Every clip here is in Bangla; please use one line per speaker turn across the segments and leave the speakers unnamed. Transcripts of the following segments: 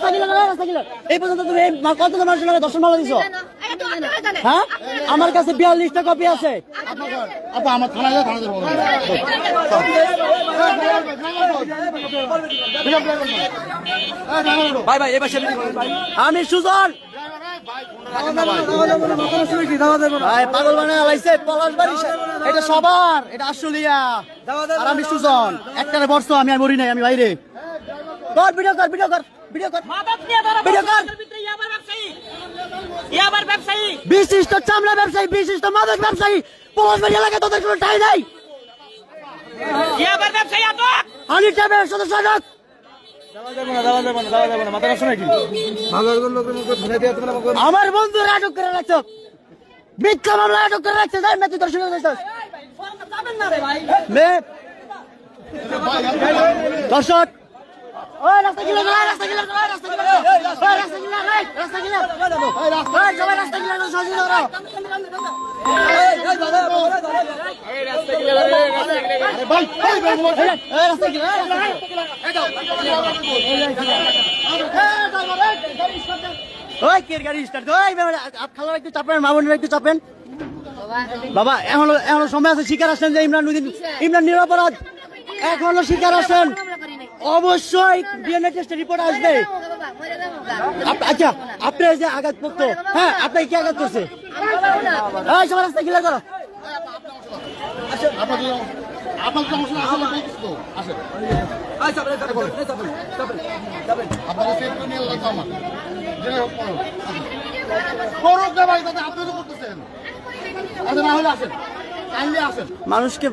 রাস্তা কিলার এই পর্যন্ত তুমি কত মানুষের নামে দর্শন মালা দিছো? হ্যাঁ, আমার কাছে 42টা কপি আছে।
আমার থানায়
ভাই ভাই এবার আমি সুজন পাগল বানায় লাইছে পলাশবাড়ি, এটা সবার, এটা আশুলিয়া। আর আমি সুজন একটারে বর্ষ, আমি আর মরি নাই, আমি বাইরে। কর ভিডিও কর, ভিডিও কর, ভিডিও কর, ভিডিও কর। বিশিষ্ট চামড়া ব্যবসায়ী, বিশিষ্ট মাদক ব্যবসায়ী পলাশবাড়ি এলাকায় তোদের কোনো ঠাঁই নাই। হানি ট্যাবের সদস্য আমার বন্ধুরা আটক করে রাখছো, মিথ্যা মামলা আটক করে রাখছে। যাই মেথি দর্শন দর্শক রাস্তা গিলা রাস্তা গিলা রাস্তা গিলা রাস্তা গিলা রাস্তা গিলা সবাই রাস্তা গিলা সহযোগিতা করো। ওই কে গাড়ি স্টার্ট ওই খালার একটু চাপেন, মামুনের একটু চাপেন। বাবা এখনো সময় আছে, শিকার আসেন যে ইমরান নিরপরাধ, এখনো শিকার আসেন। অবশ্যই ডিএনএ টেস্টের রিপোর্ট আসবে। আচ্ছা আপনি যে আঘাত করত, হ্যাঁ আপনাকে কি আঘাত করছে? সবার রাস্তা ক্লিয়ার করো। মানুষকে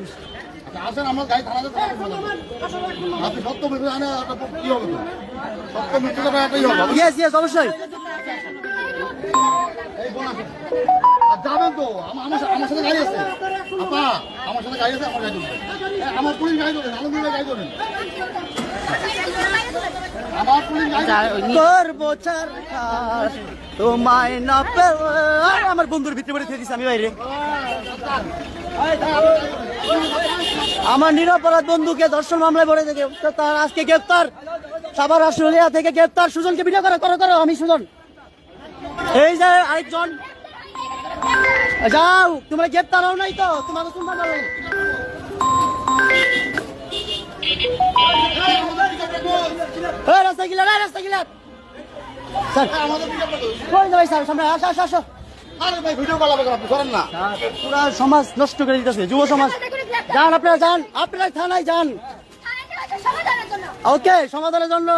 আসেন আমার গাড়ি থানাতে, আপনি সত্য মিথ্যা জানে কি হবে? সত্য মিথ্যা ব্যাপারটাই হবে।
ইয়েস ইয়েস অবশ্যই
যাবেন তো, আমার সাথে গাড়ি আছে আপা, আমার সাথে গাড়ি আছে, আমার গাড়ি ধরবেন, আমার পুলিশ গাড়ি ধরবেন, আলমগীরের গাড়ি ধরবেন, আমার পুলিশ গাড়ি তোমায় না
আমার বন্ধুর ভিতরে পড়ে দিয়েছি আমি বাইরে। আমার নিরপরাধ বন্ধুকে ধর্ষণ মামলায় ভরে থেকে তার আজকে গ্রেপ্তার, সাভার আশুলিয়া থেকে গ্রেপ্তার। সুজনকে ভিডিও করো করো করো, আমি সুজন। এই যে আরেকজন, যাও তোমরা গ্রেপ্তার হও নাই তো, তোমাকে শুনতে পারো। রাস্তা গিলা রাস্তা গিলা স্যার, কই যাই স্যার, সামনে আসো আসো আসো। পুরা সমাজ নষ্ট করে দিতেছে, যুব সমাজ। যান আপনারা, যান আপনারা থানায় যান। ওকে, সমাধানের জন্য।